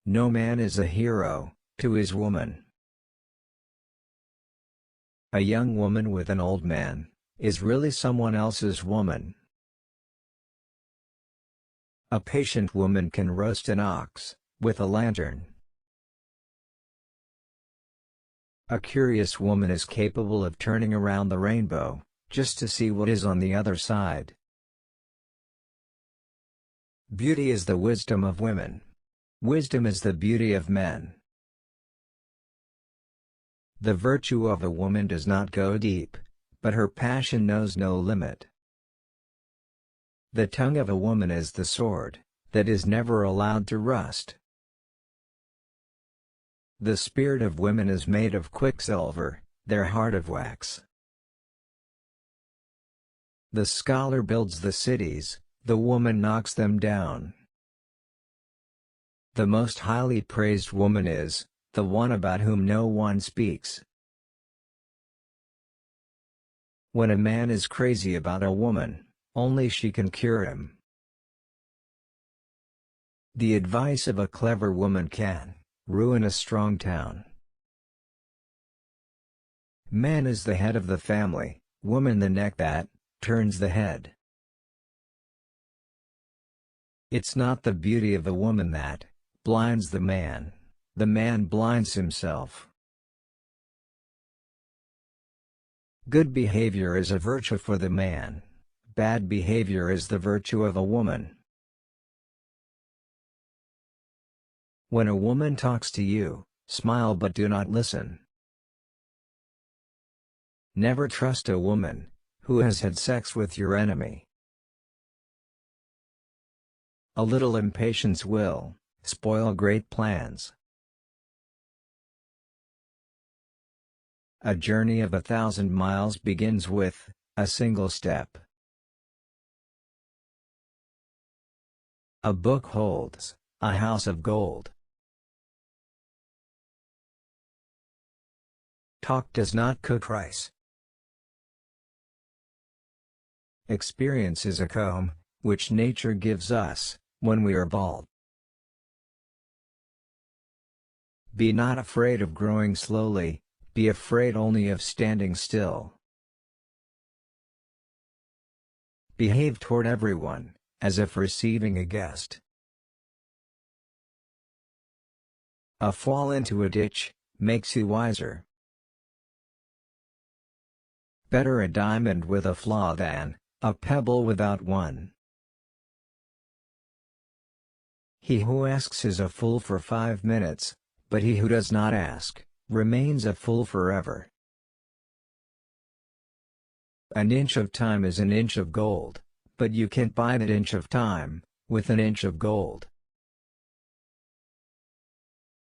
No man is a hero to his woman. A young woman with an old man is really someone else's woman. A patient woman can roast an ox with a lantern. A curious woman is capable of turning around the rainbow just to see what is on the other side. Beauty is the wisdom of women. Wisdom is the beauty of men. The virtue of a woman does not go deep, but her passion knows no limit. The tongue of a woman is the sword that is never allowed to rust. The spirit of women is made of quicksilver, their heart of wax. The scholar builds the cities, the woman knocks them down. The most highly praised woman is the one about whom no one speaks. When a man is crazy about a woman, only she can cure him. The advice of a clever woman can ruin a strong town. Man is the head of the family, woman the neck that turns the head. It's not the beauty of a woman that blinds the man blinds himself. Good behavior is a virtue for the man, bad behavior is the virtue of a woman. When a woman talks to you, smile but do not listen. Never trust a woman who has had sex with your enemy. A little impatience will spoil great plans. A journey of 1,000 miles begins with a single step. A book holds a house of gold. Talk does not cook rice. Experience is a comb which nature gives us when we are bald. Be not afraid of growing slowly, be afraid only of standing still. Behave toward everyone as if receiving a guest. A fall into a ditch makes you wiser. Better a diamond with a flaw than a pebble without one. He who asks is a fool for 5 minutes, but he who does not ask remains a fool forever. An inch of time is an inch of gold, but you can't buy that inch of time with an inch of gold.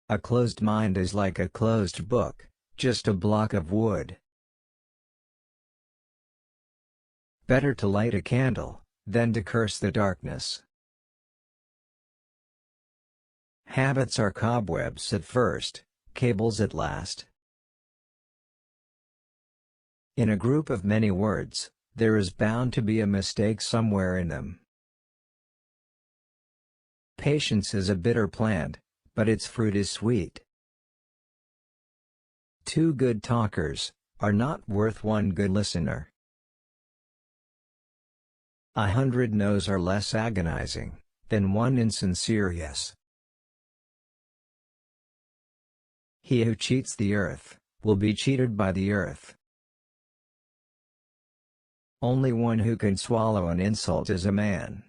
A closed mind is like a closed book, just a block of wood. Better to light a candle than to curse the darkness. Habits are cobwebs at first, cables at last. In a group of many words, there is bound to be a mistake somewhere in them. Patience is a bitter plant, but its fruit is sweet. 2 good talkers are not worth 1 good listener. 100 no's are less agonizing than 1 insincere yes. He who cheats the earth will be cheated by the earth. Only one who can swallow an insult is a man.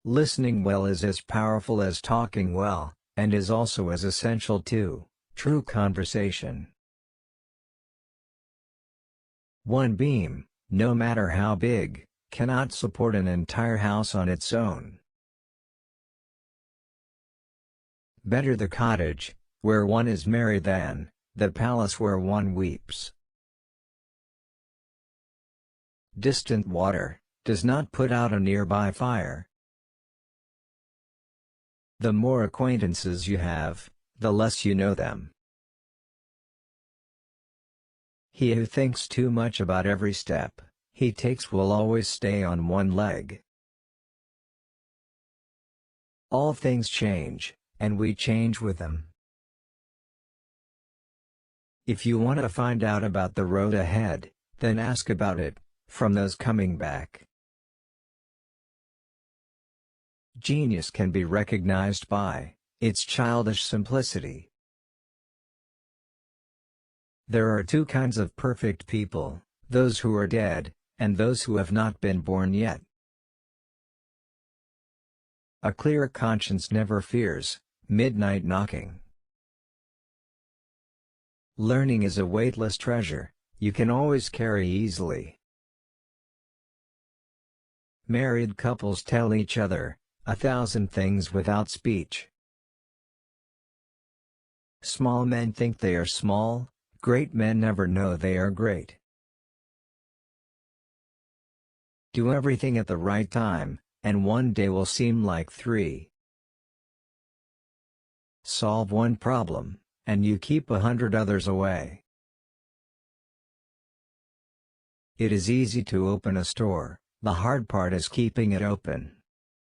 Listening well is as powerful as talking well, and is also as essential to true conversation. 1 beam, no matter how big, cannot support an entire house on its own. Better the cottage where one is merry than the palace where one weeps. Distant water does not put out a nearby fire. The more acquaintances you have, the less you know them. He who thinks too much about every step he takes will always stay on one leg. All things change, and we change with them. If you want to find out about the road ahead, then ask about it, from those coming back. Genius can be recognized by its childish simplicity. There are two kinds of perfect people, those who are dead, and those who have not been born yet. A clear conscience never fears midnight knocking. Learning is a weightless treasure, you can always carry easily. Married couples tell each other 1,000 things without speech. Small men think they are small, great men never know they are great. Do everything at the right time, and one day will seem like 3. Solve one problem, and you keep 100 others away. It is easy to open a store, the hard part is keeping it open.